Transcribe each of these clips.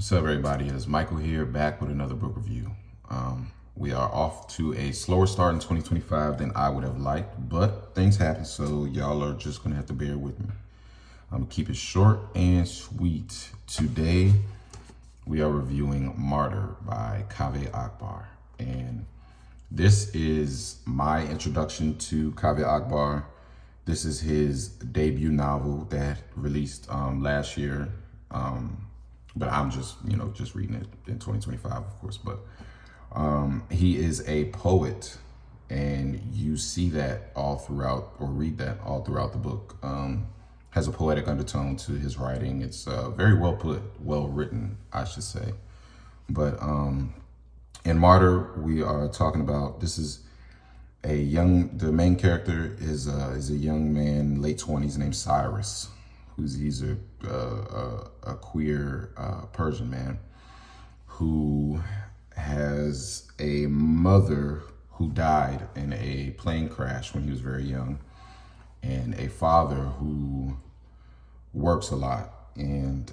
What's up, everybody? It's Michael here, back with another book review. We are off to a slower start in 2025 than I would have liked, but things happen, so y'all are just gonna have to bear with me. I'm gonna keep it short and sweet. Today, we are reviewing Martyr by Kaveh Akbar, and this is my introduction to Kaveh Akbar. This is his debut novel that released last year. But I'm just, just reading it in 2025, of course. But he is a poet, and you see that all throughout, or read that all throughout the book. Has a poetic undertone to his writing. It's very well put, well written, I should say. But in Martyr, we are talking about, this is the main character is a young man, late 20s, named Cyrus. He's a queer Persian man who has a mother who died in a plane crash when he was very young, and a father who works a lot. And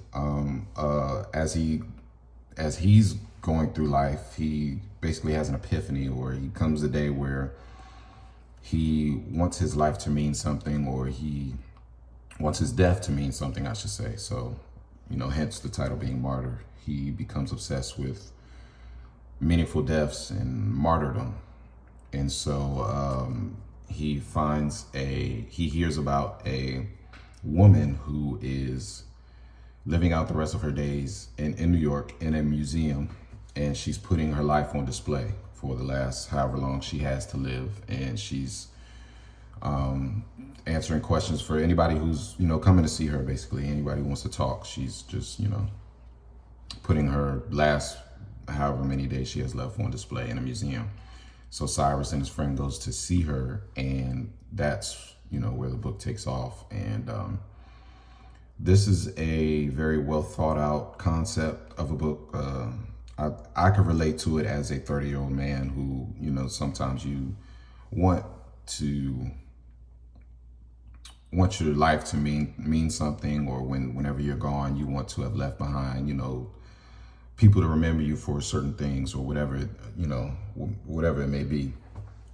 as he's going through life, he basically has an epiphany, or he comes a day where he wants his life to mean something, or he wants his death to mean something, I should say. So, hence the title being Martyr. He becomes obsessed with meaningful deaths and martyrdom. And so he hears about a woman who is living out the rest of her days in New York in a museum, and she's putting her life on display for the last however long she has to live. And she's answering questions for anybody who's, coming to see her, basically. Anybody who wants to talk. She's just, putting her last however many days she has left on display in a museum. So Cyrus and his friend goes to see her, and that's, where the book takes off. And this is a very well thought out concept of a book. I could relate to it as a 30-year-old man who, sometimes you want your life to mean something, or whenever you're gone, you want to have left behind, people to remember you for certain things, or whatever, whatever it may be.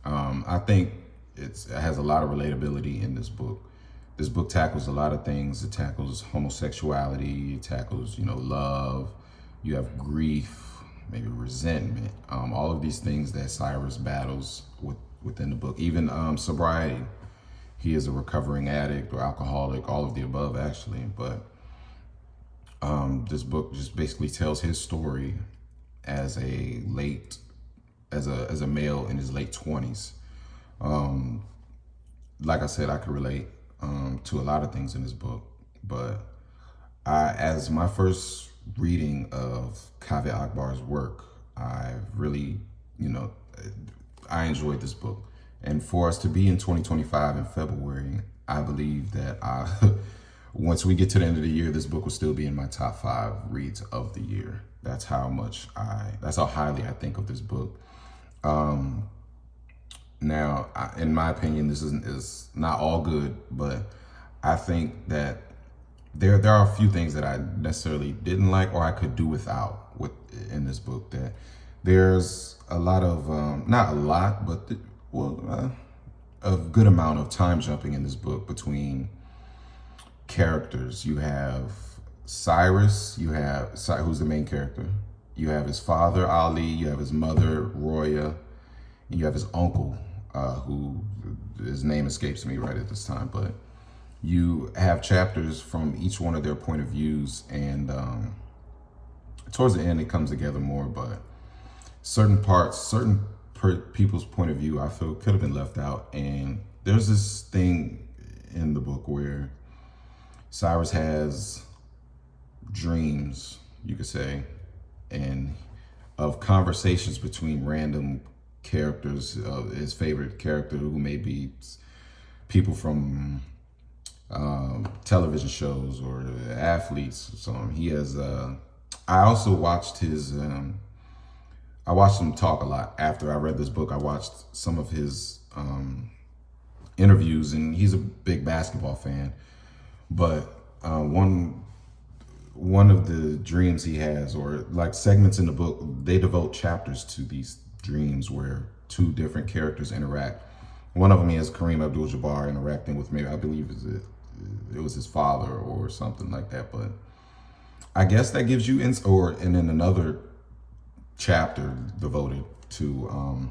I think it has a lot of relatability in this book. This book tackles a lot of things. It tackles homosexuality, it tackles, love, you have grief, maybe resentment, all of these things that Cyrus battles within the book. Even sobriety. He is a recovering addict or alcoholic, all of the above, actually. But this book just basically tells his story as a male in his late 20s. Like I said, I could relate to a lot of things in this book. But as my first reading of Kaveh Akbar's work, I really, I enjoyed this book. And for us to be in 2025 in February, I believe that once we get to the end of the year, this book will still be in my top 5 reads of the year. That's how highly I think of this book. Now, in my opinion, this is not all good, but I think that there are a few things that I necessarily didn't like, or I could do without in this book. That there's a lot of, not a lot, but a good amount of time jumping in this book between characters. You have Cyrus, who's the main character. You have his father, Ali, you have his mother, Roya, and you have his uncle, who his name escapes me right at this time. But you have chapters from each one of their point of views, and towards the end it comes together more, but certain people's point of view, I feel, could have been left out. And there's this thing in the book where Cyrus has dreams, you could say, and of conversations between random characters. His favorite character, who may be people from television shows or athletes. So he has. I also watched I watched him talk a lot after I read this book. I watched some of his interviews, and he's a big basketball fan. But one one of the dreams he has, or like segments in the book, they devote chapters to these dreams where two different characters interact. One of them is Kareem Abdul-Jabbar interacting with, maybe I believe it was his father or something like that. But I guess that gives you and then another chapter devoted to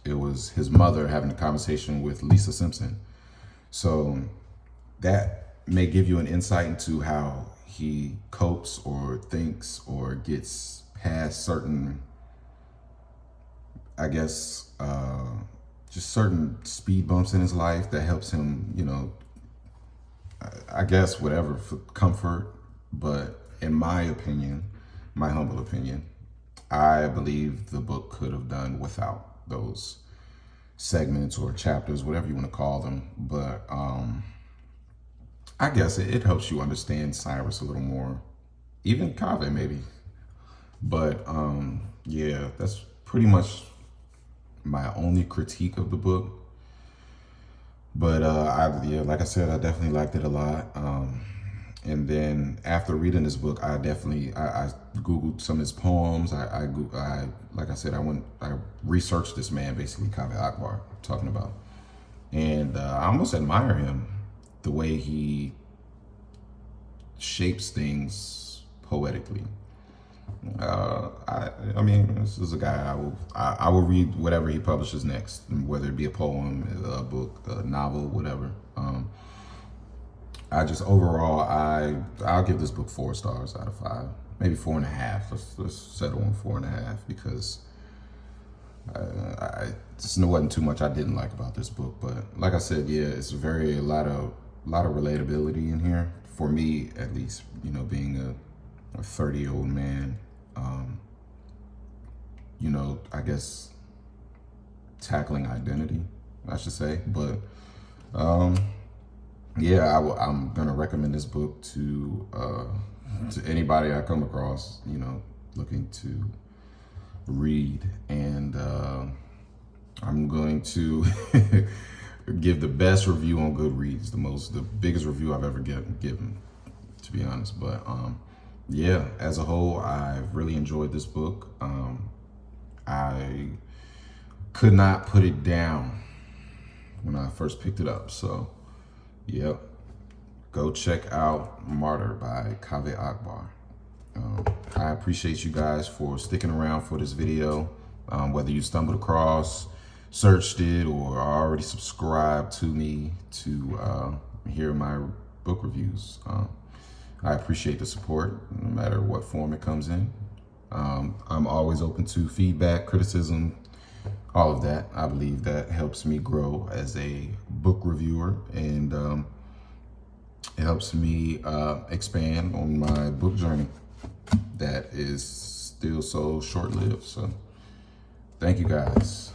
it was his mother having a conversation with Lisa Simpson. So that may give you an insight into how he copes or thinks or gets past certain, I guess, just certain speed bumps in his life that helps him, you know, I guess whatever, for comfort. But in my opinion, my humble opinion, I believe the book could have done without those segments or chapters, whatever you want to call them. But I guess it helps you understand Cyrus a little more, even Kaveh maybe. But yeah, that's pretty much my only critique of the book. But yeah, like I said, I definitely liked it a lot. And then after reading this book, I Googled some of his poems. I like I said, I researched this man, basically, Kaveh Akbar, talking about. And I almost admire him, the way he shapes things poetically. I mean, this is a guy I will read whatever he publishes next, whether it be a poem, a book, a novel, whatever. I just overall I'll give this book 4 stars out of 5, maybe 4.5. Let's settle on 4.5 because I just wasn't too much I didn't like about this book. But like I said, yeah, it's a lot of relatability in here for me, at least. You know, being a 30-year-old man, you know, I guess tackling identity, I should say. But yeah, I'm gonna recommend this book to anybody I come across, you know, looking to read. And I'm going to give the best review on Goodreads, the biggest review I've ever given, to be honest. But yeah, as a whole, I've really enjoyed this book. I could not put it down when I first picked it up. So, yep, go check out Martyr by Kaveh Akbar. I appreciate you guys for sticking around for this video. Whether you stumbled across, searched it, or are already subscribed to me to hear my book reviews. I appreciate the support, no matter what form it comes in. I'm always open to feedback, criticism, all of that. I believe that helps me grow as a book reviewer, and it helps me expand on my book journey that is still so short-lived. So thank you guys.